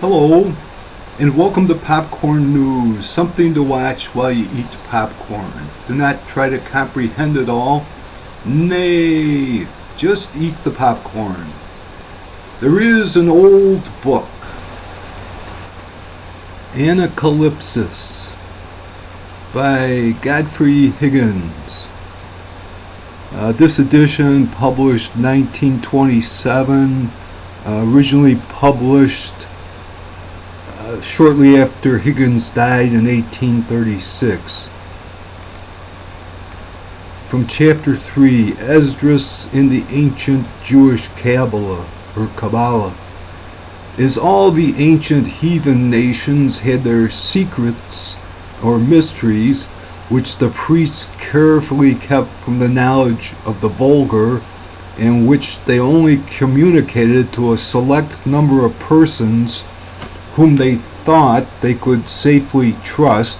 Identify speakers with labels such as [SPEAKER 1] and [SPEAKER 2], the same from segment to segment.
[SPEAKER 1] Hello, and welcome to Popcorn News, something to watch while you eat popcorn. Do not try to comprehend it all. Nay, just eat the popcorn. There is an old book, Apocalypse by Godfrey Higgins. This edition published 1927, originally published shortly after Higgins died in 1836. From Chapter 3, Esdras in the Ancient Jewish Kabbalah, or Kabbalah. As all the ancient heathen nations had their secrets or mysteries, which the priests carefully kept from the knowledge of the vulgar, and which they only communicated to a select number of persons whom they thought they could safely trust,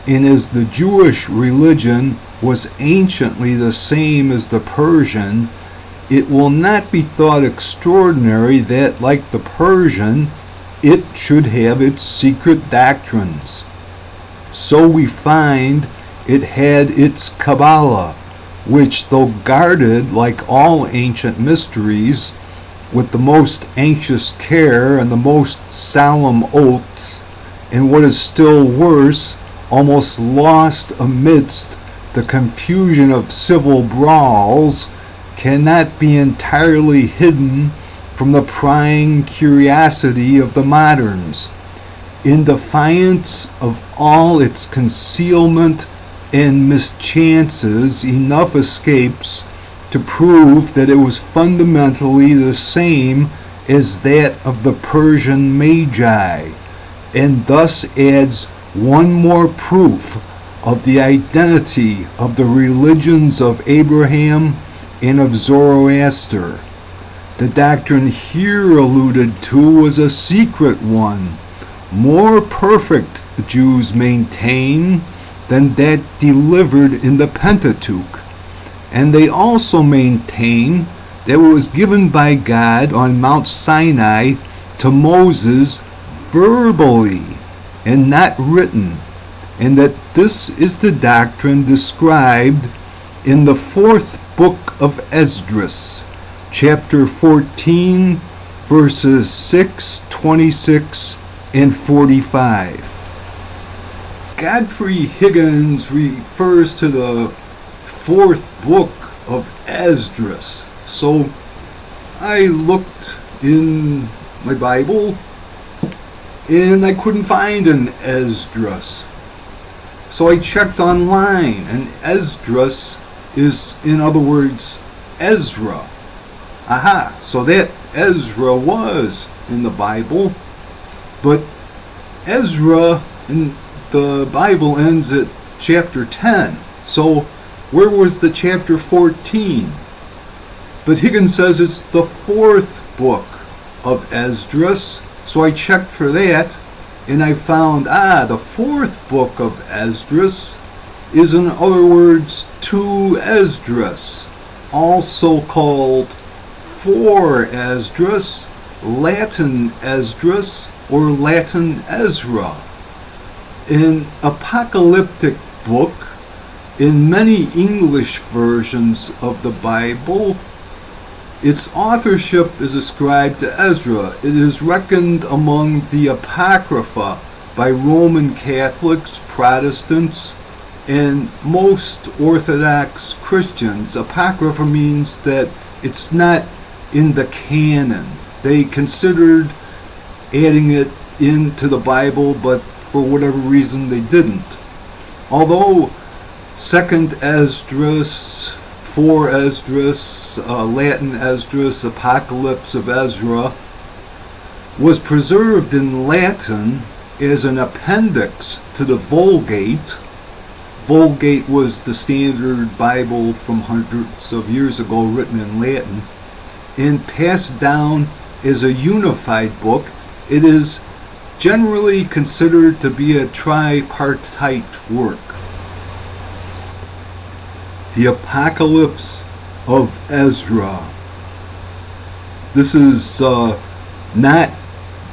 [SPEAKER 1] and as the Jewish religion was anciently the same as the Persian, it will not be thought extraordinary that, like the Persian, it should have its secret doctrines. So we find it had its Kabbalah, which, though guarded like all ancient mysteries, with the most anxious care and the most solemn oaths, and what is still worse, almost lost amidst the confusion of civil brawls, cannot be entirely hidden from the prying curiosity of the moderns. In defiance of all its concealment and mischances, enough escapes to prove that it was fundamentally the same as that of the Persian Magi, and thus adds one more proof of the identity of the religions of Abraham and of Zoroaster. The doctrine here alluded to was a secret one, more perfect, the Jews maintain, than that delivered in the Pentateuch. And they also maintain that it was given by God on Mount Sinai to Moses verbally and not written, and that this is the doctrine described in the 4th book of Esdras, chapter 14, verses 6, 26, and 45. Godfrey Higgins refers to the 4th book of Esdras. So I looked in my Bible and I couldn't find an Esdras. So I checked online, and Esdras is, in other words, Ezra. Aha, so that Ezra was in the Bible, but Ezra in the Bible ends at chapter 10. So where was the chapter 14? But Higgins says it's the 4th book of Esdras. So I checked for that, and I found, the 4th book of Esdras is, in other words, 2 Esdras, also called 4 Esdras, Latin Esdras, or Latin Ezra. An apocalyptic book. In many English versions of the Bible, its authorship is ascribed to Ezra. It is reckoned among the Apocrypha by Roman Catholics, Protestants, and most Orthodox Christians. Apocrypha means that it's not in the canon. They considered adding it into the Bible, but for whatever reason they didn't. Although 2nd Esdras, 4 Esdras, Latin Esdras, Apocalypse of Ezra, was preserved in Latin as an appendix to the Vulgate. Vulgate was the standard Bible from hundreds of years ago, written in Latin, and passed down as a unified book. It is generally considered to be a tripartite work. The Apocalypse of Ezra. This is not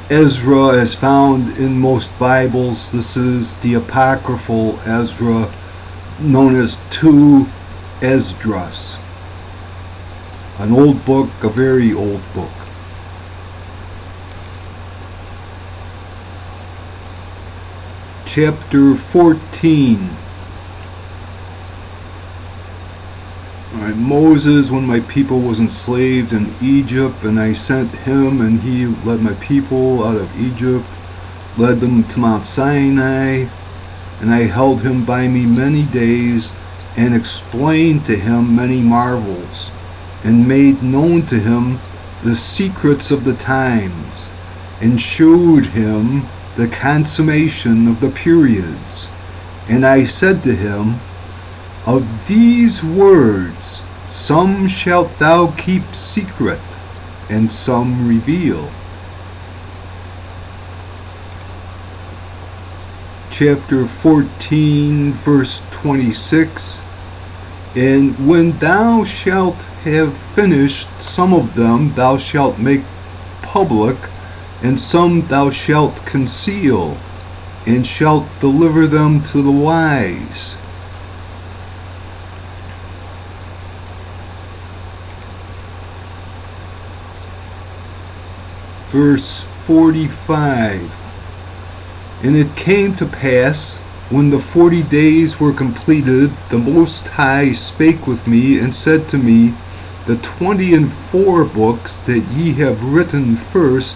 [SPEAKER 1] Ezra as found in most Bibles. This is the apocryphal Ezra, known as 2 Esdras. An old book, a very old book. Chapter 14. Alright, Moses, when my people was enslaved in Egypt, and I sent him, and he led my people out of Egypt, led them to Mount Sinai, and I held him by me many days, and explained to him many marvels, and made known to him the secrets of the times, and showed him the consummation of the periods. And I said to him, of these words some shalt thou keep secret, and some reveal. Chapter 14, verse 26. And when thou shalt have finished some of them, thou shalt make public, and some thou shalt conceal, and shalt deliver them to the wise. Verse 45. And it came to pass, when the 40 days were completed, the Most High spake with me, and said to me, the 24 books that ye have written first,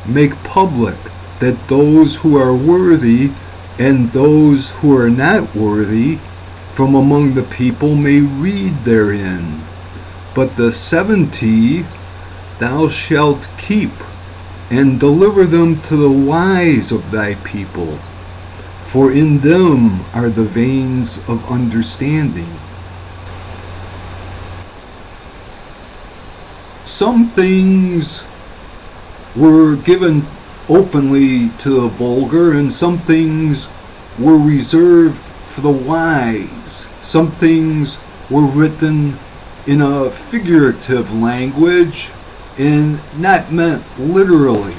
[SPEAKER 1] make public, that those who are worthy, and those who are not worthy, from among the people may read therein. But the 70 thou shalt keep, and deliver them to the wise of thy people, for in them are the veins of understanding. Some things were given openly to the vulgar, and some things were reserved for the wise. Some things were written in a figurative language and not meant literally.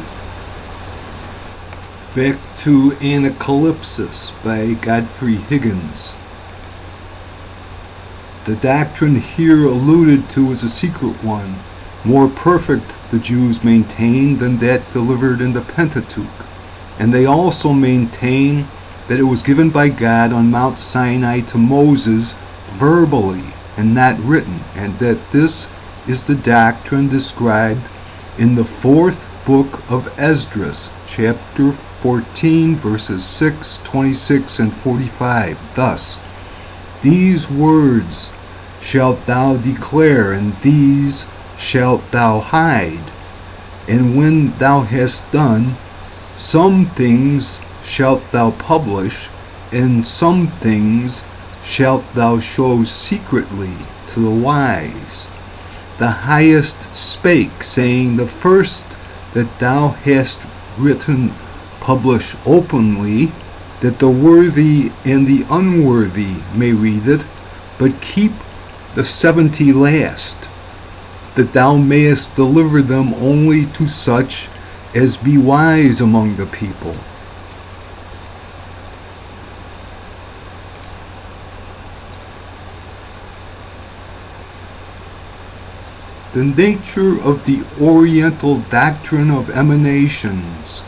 [SPEAKER 1] Back to Apocalypse by Godfrey Higgins. The doctrine here alluded to is a secret one, more perfect, the Jews maintain, than that delivered in the Pentateuch. And they also maintain that it was given by God on Mount Sinai to Moses verbally and not written, and that this is the doctrine described in the 4th book of Esdras, chapter 14, verses 6, 26, and 45. Thus, these words shalt thou declare, and these shalt thou hide. And when thou hast done, some things shalt thou publish, and some things shalt thou show secretly to the wise. The highest spake, saying, the first that thou hast written publish openly, that the worthy and the unworthy may read it, but keep the 70 last, that thou mayest deliver them only to such as be wise among the people. The nature of the Oriental doctrine of emanations,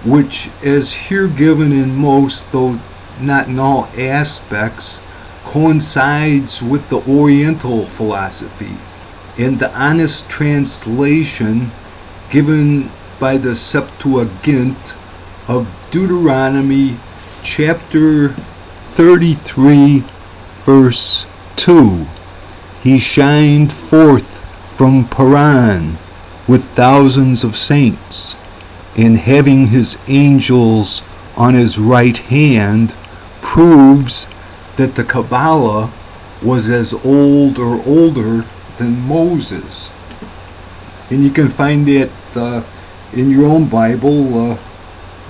[SPEAKER 1] which, as here given in most, though not in all aspects, coincides with the Oriental philosophy, and the honest translation given by the Septuagint of Deuteronomy chapter 33, verse 2. He shined forth from Paran with thousands of saints, and having his angels on his right hand, proves that the Kabbalah was as old or older than Moses. And you can find that in your own Bible,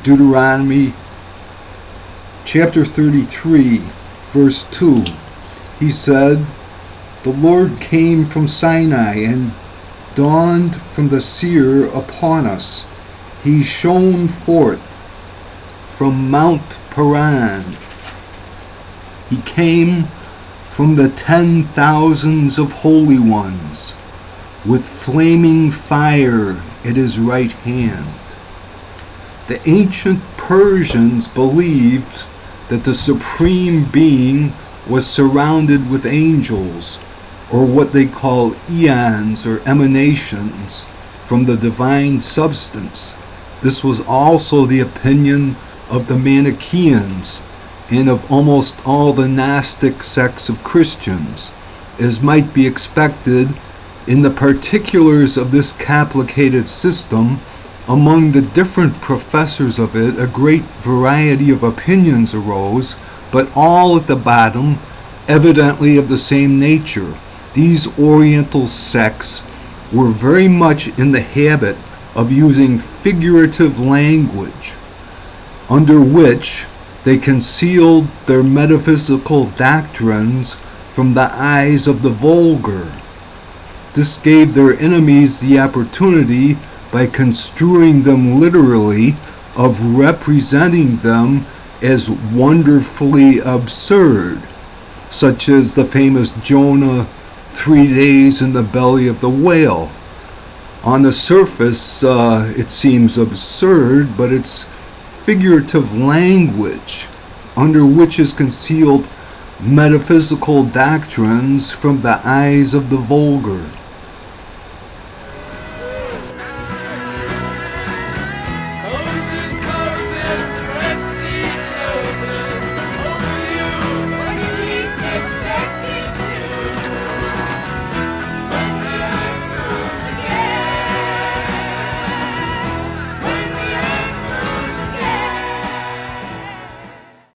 [SPEAKER 1] Deuteronomy chapter 33, verse 2. He said, the Lord came from Sinai and dawned from the seer upon us, He shone forth from Mount Paran. He came from the 10,000s of holy ones, with flaming fire at his right hand. The ancient Persians believed that the Supreme Being was surrounded with angels, or what they call eons or emanations, from the divine substance. This was also the opinion of the Manichaeans and of almost all the Gnostic sects of Christians, as might be expected. In the particulars of this complicated system, among the different professors of it, a great variety of opinions arose, but all at the bottom evidently of the same nature. These Oriental sects were very much in the habit of using figurative language, under which they concealed their metaphysical doctrines from the eyes of the vulgar. This gave their enemies the opportunity, by construing them literally, of representing them as wonderfully absurd, such as the famous Jonah 3 days in the belly of the whale. On the surface, it seems absurd, but it's figurative language under which is concealed metaphysical doctrines from the eyes of the vulgar.